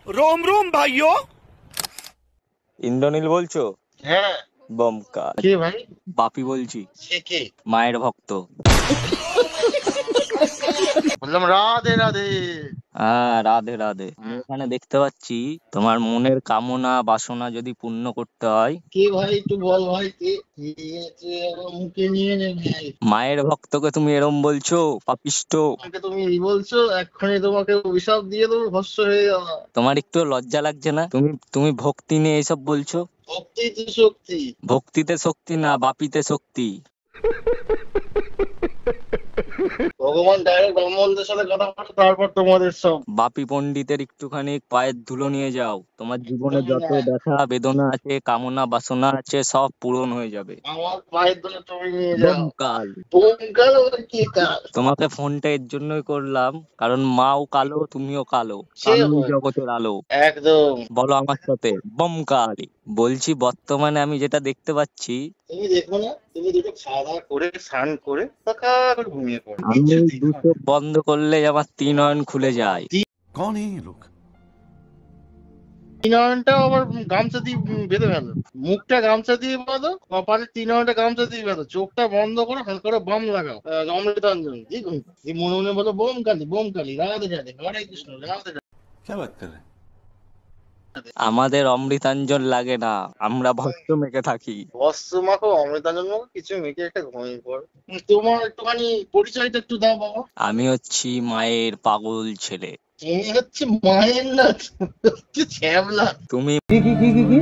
रोम रोम भाइयों। ইন্দ্রনীল বলছো? হ্যাঁ। বমকা। কে ভাই? বাপি বলছি, সে কে? মায়ের ভক্ত। বললাম রাধে রাধে। হ্যাঁ, রাধে রাধে। আমি এখানে দেখতে পাচ্ছি তোমার মনের কামনা বাসনা যদি পূর্ণ করতে হয়। কে ভাই একটু বল ভাই কে? কে আছে আমার মুখে নিয়ে নে ভাই। মায়ের ভক্তকে তুমি এরম বলছো? পাপিষ্ট! আমাকে তুমি এই বলছো, এক্ষুনি তোমাকে অভিশাপ দিয়ে দেবো, ভস্ম হয়ে যাওয়া। তোমার একটু লজ্জা লাগছে না? তুমি তুমি ভক্তি নিয়ে এসব বলছো? ভক্তি তো শক্তি। ভক্তিতে শক্তি না, বাপিতে শক্তি। ভগবান ডাইরেক্ট ব্রাহ্মণদের সাথে কথা বলে, তারপর তোমাদের সব। বাপি পণ্ডিতের একটুখানি পায়ের ধুলো নিয়ে যাও, তোমার জীবনে তুমি যত না, ব্যথা বেদনা আছে, কামনা বাসনা আছে, সব পূরণ হয়ে যাবে। আমার পায়ের ধরে তুমি নিয়ে যাও। বোমকাল! বোমকাল আবার কি কাল? তোমাকে ফোনটা এর জন্যই করলাম, কারণ মাও কালো, তুমিও কালো, সে কালোই হোক। জগতের আলো। একদম। বলো আমার সাথে, বমকালি। বলছি বর্তমানে আমি যেটা দেখতে পাচ্ছি, তুমি দেখো না, তুমি দুটো খাওয়া দাওয়া করে স্নান করে ফাঁকা করে ঘুমিয়ে পড়ো, আমি কিচ্ছু এই দেখো দুটো বন্ধ করলে আমার তিন নয়ন খুলে যায়। कौन है ये लोग? তিন নয়নটাও আবার গামছা দিয়ে বেঁধে ফেলো। মুখটা গামছা দিয়ে বাঁধো, কপালে তিন নয়নটা গামছা দিয়ে বাঁধো, চোখটা বন্ধ করো, হালকা করে বাম লাগাও, অমৃতাঞ্জন দিয়ে দিয়ে মনে মনে বলো বোম কালী, বোম কালী, রাধে রাধে, হরে কৃষ্ণ, রাধে রাধে। क्या बात कर रहे हैं? আমাদের অমৃতাঞ্জন লাগে না, আমরা ভস্ম মেখে থাকি। বস্ত্র মাখো, অমৃতাঞ্জন মাখো, কিছু মেখে একটা ঘুমিয়ে পড়ো। তোমার একটুখানি পরিচয়টা একটু দাও বাবা। আমি হচ্ছি মায়ের পাগল ছেলে। তুমি হচ্ছে মায়ের না, তুমি হচ্ছে ছ্যাবলা। তুমি কি কি কি কি কি?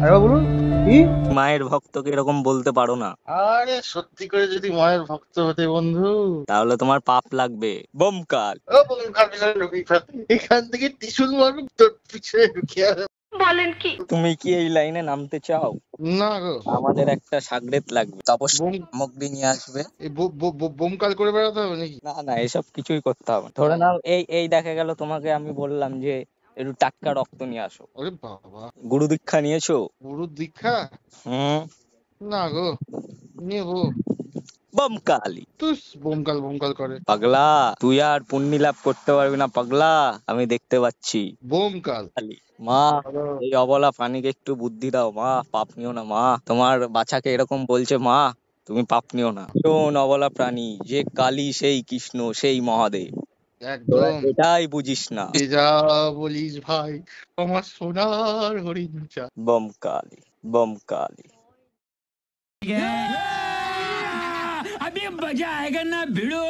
আরে বলুন কি? মায়ের ভক্তকে এরকম বলতে পারো না, আরে সত্যি করে যদি মায়ের ভক্ত হতে বন্ধু, তাহলে তোমার পাপ লাগবে। বোমকাল! ও বলুন পিছনে ঢুকি এখান থেকে ত্রিশুল মারবো তোর পিছনে ঢুকিয়ে। বলেন কি? তুমি কি এই লাইনে নামতে চাও? না গো। আমাদের একটা সাগরেদ লাগবে, তাপস বোম, সামগ্রী নিয়ে আসবে। এই বোমকাল করে বেড়াতে হবে নাকি? না না, এসব কিছুই করতে হবে না। ধরে নাও এই এই দেখা গেল তোমাকে আমি বললাম যে একটু টাটকা রক্ত নিয়ে আসো। ওরে বাবা, গুরু দীক্ষা নিয়েছো? গুরুর দীক্ষা? হুম। না গো, নেবো। বোমকালি! তুই বোমকাল বোমকাল করে। পাগলা, তুই আর পুণ্যি লাভ করতে পারবি না পাগলা, আমি দেখতে পাচ্ছি। বোমকাল। খালি মা, এই অবলা প্রাণীকে একটু বুদ্ধি দাও মা, পাপ নিও না মা। তোমার বাচ্চাকে এরকম বলছে মা, তুমি পাপ নিও না। শোন অবলা প্রাণী, যে কালী সেই কৃষ্ণ সেই মহাদেব, তোরা একদম। এটাই বুঝিস না। এ যা বলিস ভাই, আমার সোনার হরিণ চা। বোমকালি! বোমকালি! अभी मजा आएगा ना भिड़ो।